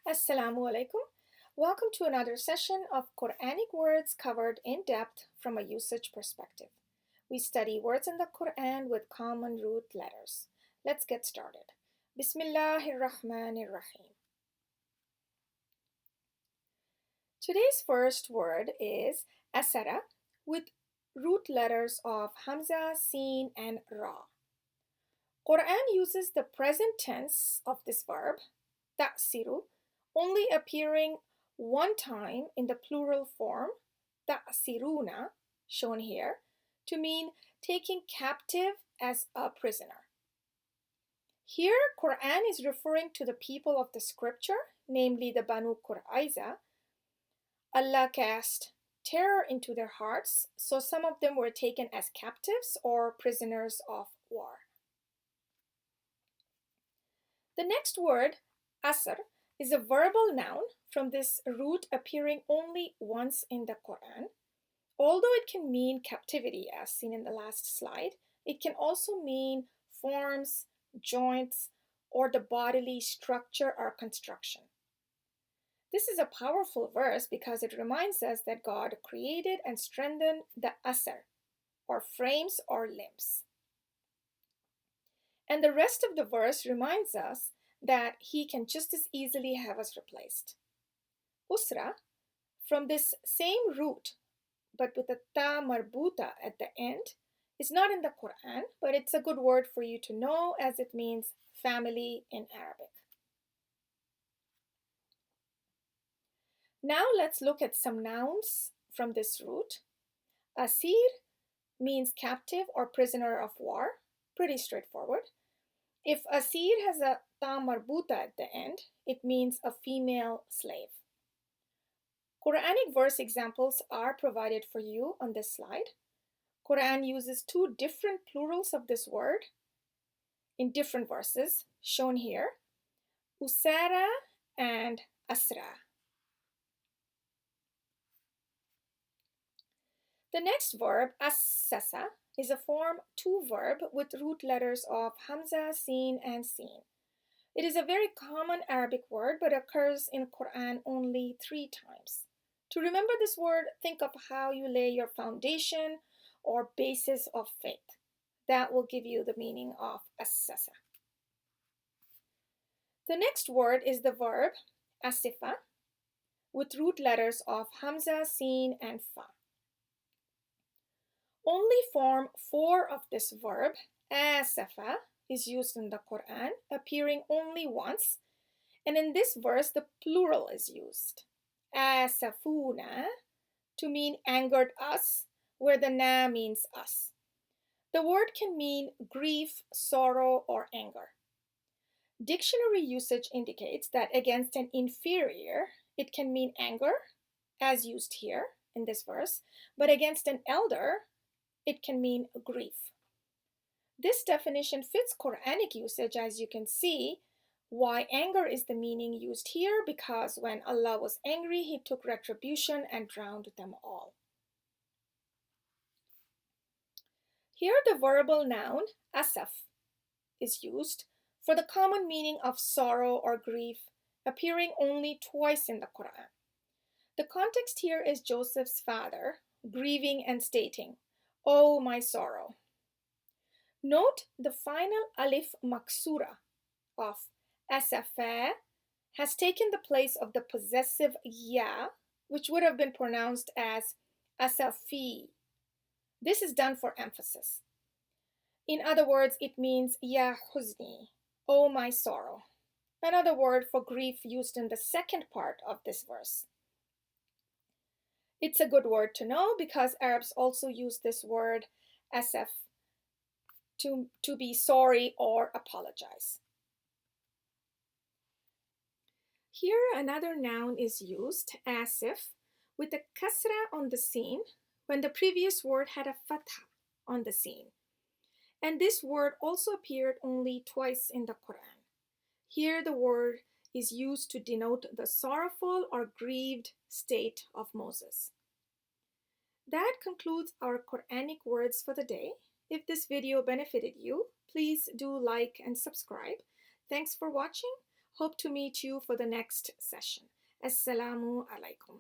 Assalamu alaikum. Welcome to another session of Quranic words covered in depth from a usage perspective. We study words in the Quran with common root letters. Let's get started. Bismillahir Rahmanir Rahim. Today's first word is asara with root letters of Hamza, Sin, and Ra. Quran uses the present tense of this verb, ta'siru, only appearing one time in the plural form, ta'siruna, shown here, to mean taking captive as a prisoner. Here, Quran is referring to the people of the scripture, namely the Banu Qurayza. Allah cast terror into their hearts, so some of them were taken as captives or prisoners of war. The next word, asr, is a verbal noun from this root appearing only once in the Quran. Although it can mean captivity, as seen in the last slide, it can also mean forms, joints, or the bodily structure or construction. This is a powerful verse because it reminds us that God created and strengthened the asr, or frames or limbs. And the rest of the verse reminds us that he can just as easily have us replaced. Usra, from this same root, but with a ta marbuta at the end, is not in the Quran, but it's a good word for you to know as it means family in Arabic. Now let's look at some nouns from this root. Asir means captive or prisoner of war. Pretty straightforward. If asir has a ta marbuta at the end, it means a female slave. Quranic verse examples are provided for you on this slide. Quran uses two different plurals of this word in different verses, shown here, usara and asra. The next verb, assasa, is a form 2 verb with root letters of Hamza, Sin, and Sin. It is a very common Arabic word but occurs in Quran only 3 times. To remember this word, think of how you lay your foundation or basis of faith. That will give you the meaning of assasa. The next word is the verb asifa with root letters of Hamza, Sin, and Fa. Only form 4 of this verb, asafa, is used in the Quran, appearing only once, and in this verse the plural is used. Asafuna, to mean angered us, where the na means us. The word can mean grief, sorrow, or anger. Dictionary usage indicates that against an inferior, it can mean anger, as used here in this verse, but against an elder, it can mean grief. This definition fits Quranic usage, as you can see. Why anger is the meaning used here, because when Allah was angry, he took retribution and drowned them all. Here the verbal noun asaf is used for the common meaning of sorrow or grief, appearing only twice in the Quran. The context here is Joseph's father grieving and stating, "Oh, my sorrow." Note the final alif maksura of asafa has taken the place of the possessive ya, which would have been pronounced as asafi. This is done for emphasis. In other words, it means ya huzni, oh my sorrow. Another word for grief used in the second part of this verse. It's a good word to know because Arabs also use this word asaf to be sorry or apologize. Here another noun is used, asif, with a kasra on the sin when the previous word had a fatha on the sin. And this word also appeared only twice in the Quran. Here the word is used to denote the sorrowful or grieved state of Moses. That concludes our Quranic words for the day. If this video benefited you, please do like and subscribe. Thanks for watching. Hope to meet you for the next session. Assalamu alaikum.